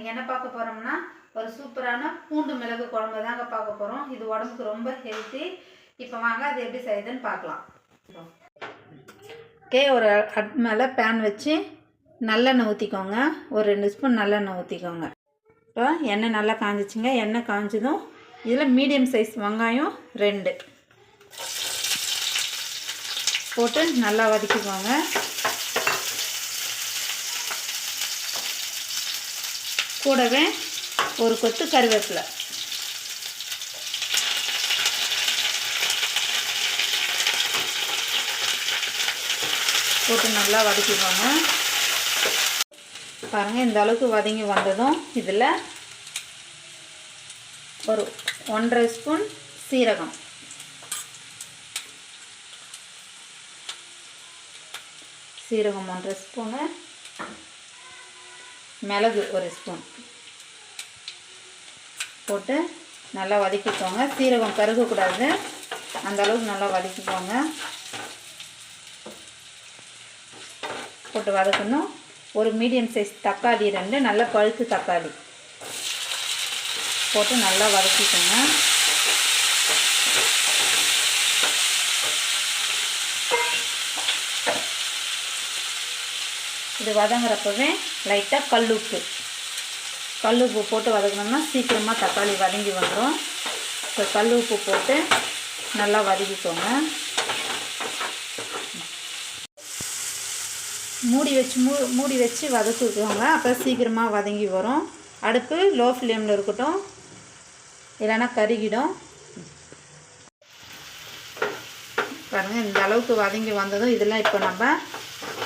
இன்றைக்கி என்ன பார்க்க போகிறோம்னா ஒரு சூப்பரான பூண்டு மிளகு குழம்பு தாங்க பார்க்க போகிறோம். இது உடம்புக்கு ரொம்ப ஹெல்த்தி. இப்போ வாங்க அது எப்படி செய்யுதுன்னு பார்க்கலாம். ஒரு அடுப்பு மேலே பேன் வச்சு நல்லெண்ணெய் ஊற்றிக்கோங்க. ஒரு 2 ஸ்பூன் நல்லெண்ணெய் ஊற்றிக்கோங்க. இப்போ எண்ணெய் நல்லா காஞ்சிச்சுங்க. எண்ணெய் காஞ்சதும் இதில் மீடியம் சைஸ் வெங்காயம் 2 போட்டு நல்லா வதக்கிக்கோங்க. கூடவே ஒரு கொத்து கருவேப்பிலை போட்டு நல்லா வதக்கிக்கோங்க. பாருங்கள், இந்த அளவுக்கு வதங்கி வந்ததும் இதில் ஒரு 1.5 ஸ்பூன் சீரகம், சீரகம் 1.5 ஸ்பூனு, மிளகு 1 ஸ்பூன் போட்டு நல்லா வதக்கிக்கோங்க. சீரகம் கருகக்கூடாது, அந்த அளவுக்கு நல்லா வதக்கிக்கோங்க. போட்டு வதக்கணும். ஒரு மீடியம் சைஸ் தக்காளி 2 நல்ல பழுத்து தக்காளி போட்டு நல்லா வதக்கிக்கோங்க. இது வதங்குறப்பவே லைட்டாக கல்லுப்பு போட்டு வதக்கணும்னா சீக்கிரமாக தக்காளி வதங்கி வந்துடும். இப்போ கல்லுப்பு போட்டு நல்லா வதக்கிக்கோங்க. மூடி வச்சு வதக்கிக்கோங்க. அப்போ சீக்கிரமாக வதங்கி வரும். அடுப்பு லோ ஃப்ளேமில் இருக்கட்டும், இல்லைன்னா கருகிடும். பாருங்கள், இந்த அளவுக்கு வதங்கி வந்ததும் இதெல்லாம் இப்போ நம்ம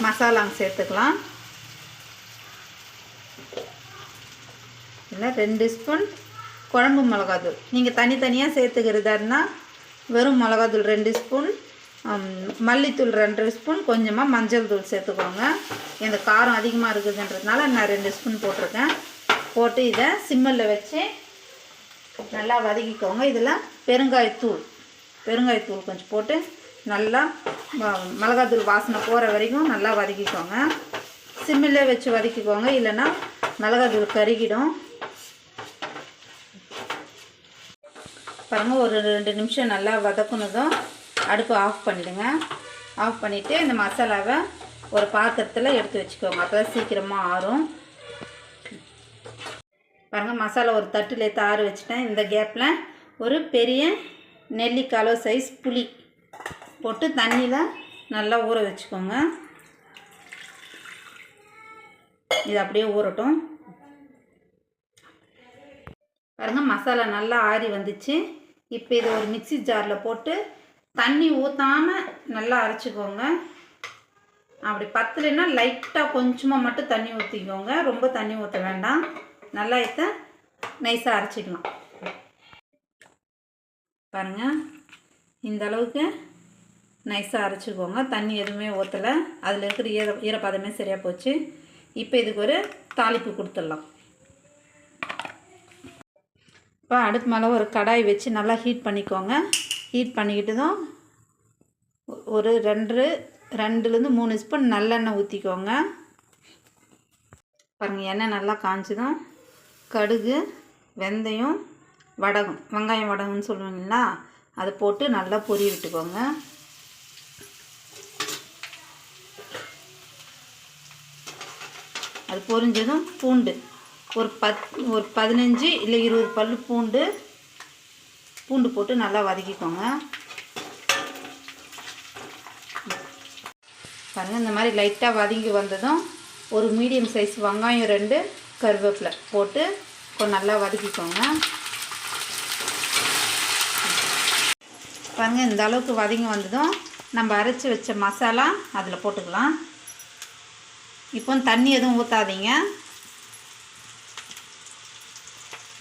மசாலாங்க சேர்த்துக்கலாம். இல்லை 2 ஸ்பூன் குழம்பு மிளகாத்தூள். நீங்கள் தனித்தனியாக சேர்த்துக்கிறதா இருந்தால் வெறும் மிளகாத்தூள் 2 ஸ்பூன், மல்லித்தூள் 2 ஸ்பூன், கொஞ்சமாக மஞ்சள் தூள் சேர்த்துக்கோங்க. இந்த காரம் அதிகமாக இருக்குதுன்றதுனால நான் 2 ஸ்பூன் போட்டிருக்கேன். போட்டு இதை சிம்மில் வச்சு நல்லா வதக்கிக்கோங்க. இதில் பெருங்காயத்தூள் கொஞ்சம் போட்டு நல்லா மிளகாத்தூள் வாசனை போகிற வரைக்கும் நல்லா வதக்கிக்கோங்க. சிம்மிலே வச்சு வதக்கிக்கோங்க, இல்லைன்னா மிளகாத்தூள் கருகிடும். பாருங்கள், ஒரு 2 நிமிஷம் நல்லா வதக்குனதும் அடுப்பு ஆஃப் பண்ணிவிடுங்க. ஆஃப் பண்ணிவிட்டு இந்த மசாலாவை ஒரு பாத்திரத்தில் எடுத்து வச்சுக்கோங்க. அப்போ தான் சீக்கிரமாக ஆறும். பாருங்கள், மசாலா ஒரு தட்டில் எடுத்து ஆற வச்சுட்டேன். இந்த கேப்பில் ஒரு பெரிய நெல்லிக்காய் சைஸ் புளி போட்டு தண்ணியில் நல்லா ஊற வச்சுக்கோங்க. இது அப்படியே ஊறட்டும். பாருங்கள், மசாலா நல்லா ஆறி வந்துச்சு. இப்போ இது ஒரு மிக்ஸி ஜாரில் போட்டு தண்ணி ஊற்றாமல் நல்லா அரைச்சிக்கோங்க. அப்படி பத்தலைன்னா லைட்டாக கொஞ்சமாக மட்டும் தண்ணி ஊற்றிக்கோங்க. ரொம்ப தண்ணி ஊற்ற வேண்டாம். நல்லா இதை நைஸாக அரைச்சிக்கலாம். பாருங்கள், இந்த அளவுக்கு நைஸாக அரைச்சிக்கோங்க. தண்ணி எதுவுமே ஊற்றலை, அதில் இருக்கிற ஈரப்பதமே சரியாக போச்சு. இப்போ இதுக்கு ஒரு தாளிப்பு கொடுத்துடலாம். இப்போ அடுப்பு மேலே ஒரு கடாய் வச்சு நல்லா ஹீட் பண்ணிக்கோங்க. ஹீட் பண்ணிக்கிட்டதும் ஒரு 2லேருந்து 3 ஸ்பூன் நல்லெண்ணெய் ஊற்றிக்கோங்க. பாருங்கள், எண்ணெய் நல்லா காய்ச்சதும் கடுகு, வெந்தயம், வடகம், வெங்காயம் வடகம்னு சொல்லுவீங்களா, அதை போட்டு நல்லா பொரிய விட்டுக்கோங்க. அது பொரிஞ்சதும் பூண்டு ஒரு 15 இல்லை 20 பல் பூண்டு போட்டு நல்லா வதக்கிக்கோங்க. பாருங்கள், இந்த மாதிரி லைட்டாக வதங்கி வந்ததும் ஒரு மீடியம் சைஸ் வெங்காயம் 2, கருவேப்பிலை போட்டு கொஞ்சம் நல்லா வதக்கிக்கோங்க. பாருங்கள், இந்த அளவுக்கு வதங்கி வந்ததும் நம்ம அரைச்சி வச்ச மசாலா அதில் போட்டுக்கலாம். இப்போ தண்ணி எதுவும் ஊற்றாதீங்க.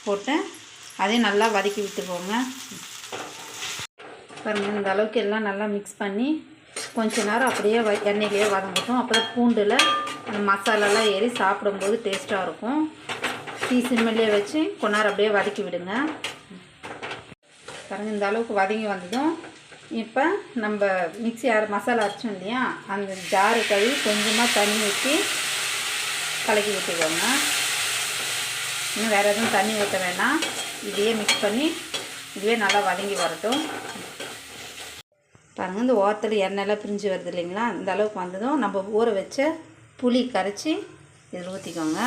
போட்டு அதையும் நல்லா வதக்கி விட்டுக்கோங்க. பாருங்கள், இந்த அளவுக்கு எல்லாம் நல்லா மிக்ஸ் பண்ணி கொஞ்ச நேரம் அப்படியே எண்ணெயிலேயே வதங்கட்டும். அப்புறம் பூண்டில் அந்த மசாலாலாம் ஏறி சாப்பிடும்போது டேஸ்ட்டாக இருக்கும். சிம்மிலே வச்சு கொஞ்ச நேரம் அப்படியே வதக்கி விடுங்க. பாருங்கள், இந்த அளவுக்கு வதங்கி வந்ததும் இப்போ நம்ம மிக்ஸி மசாலா அரைச்சோம் இல்லையா, அந்த ஜாரு கழுவி கொஞ்சமாக தண்ணி ஊற்றி கலக்கி விட்டுக்கோங்க. இன்னும் வேறு எதுவும் தண்ணி ஊற்ற வேணாம். இதையே மிக்ஸ் பண்ணி இதுவே நல்லா வதங்கி வரட்டும். பாருங்கள், இந்த ஓரத்தில் எண்ணெயெல்லாம் பிரிஞ்சு வருது இல்லைங்களா? இந்த அளவுக்கு வந்ததும் நம்ம ஊற வச்ச புளி கரைச்சி இதில் ஊற்றிக்கோங்க.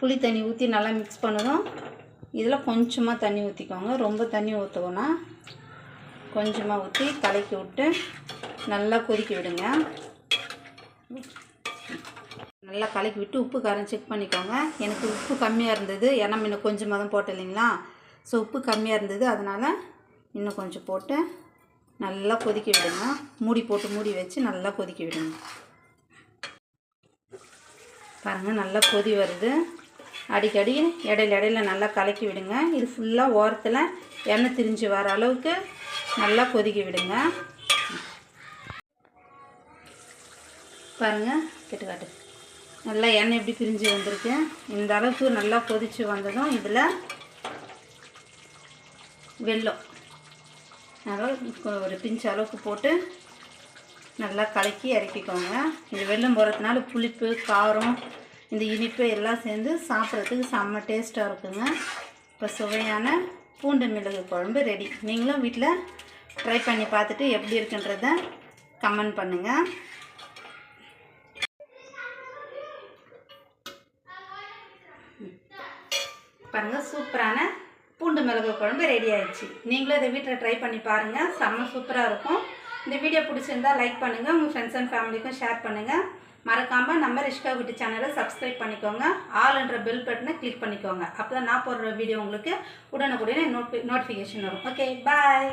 புளி தண்ணி ஊற்றி நல்லா மிக்ஸ் பண்ணதும் இதில் கொஞ்சமாக தண்ணி ஊற்றிக்கோங்க. ரொம்ப தண்ணி ஊற்றுவோன்னா கொஞ்சமாக ஊற்றி கலக்கி விட்டு நல்லா கொதிக்க விடுங்க. நல்லா கலக்கி விட்டு உப்பு காரம் செக் பண்ணிக்கோங்க. எனக்கு உப்பு கம்மியாக இருந்தது, ஏன்னா இன்னும் கொஞ்சமாக தான் போட்டேன் இல்லைங்களா? ஸோ உப்பு கம்மியாக இருந்தது, அதனால் இன்னும் கொஞ்சம் போட்டு நல்லா கொதிக்க விடுங்க. மூடி போட்டு மூடி வச்சு நல்லா கொதிக்க விடுங்க. பாருங்கள், நல்லா கொதி வருது. அடிக்கடி இடையில நல்லா கலக்கி விடுங்க. இது ஃபுல்லாக ஓரத்தில் எண்ணெய் திரிஞ்சு வர அளவுக்கு நல்லா கொதிக்க விடுங்க. பாருங்கள், கேட்டுக்காட்டு நல்லா எண்ணெய் எப்படி பிரிஞ்சு வந்திருக்கு. இந்த அளவுக்கு நல்லா கொதித்து வந்ததும் இதில் வெல்லம் ஒரு பிஞ்சு அளவுக்கு போட்டு நல்லா கலக்கி இறக்கிக்கோங்க. இது வெல்லம் போடுறதுனால புளிப்பு, காரம், இந்த இனிப்பு எல்லாம் சேர்ந்து சாப்பிட்றதுக்கு செம்ம டேஸ்ட்டாக இருக்குங்க. இப்போ சுவையான பூண்டு மிளகு குழம்பு ரெடி. நீங்களும் வீட்டில் ட்ரை பண்ணி பார்த்துட்டு எப்படி இருக்குன்றத கமெண்ட் பண்ணுங்கள். பாருங்கள், சூப்பரான பூண்டு மிளகு குழம்பு ரெடி ஆயிடுச்சு. நீங்களும் இதை வீட்டில் ட்ரை பண்ணி பாருங்கள், செம்ம சூப்பராக இருக்கும். இந்த வீடியோ பிடிச்சிருந்தால் லைக் பண்ணுங்கள், உங்கள் ஃப்ரெண்ட்ஸ் அண்ட் ஃபேமிலிக்கும் ஷேர் பண்ணுங்கள். மறக்காமல் நம்ம ரிஷ்கா குட்டி சேனலை சப்ஸ்கிரைப் பண்ணிக்கோங்க. ஆல்ன்ற பெல் பட்டனை கிளிக் பண்ணிக்கோங்க. அப்போ தான் நான் போடுற வீடியோ உங்களுக்கு உடனுக்குடனே நோட்டிஃபிகேஷன் வரும். ஓகே, பாய்.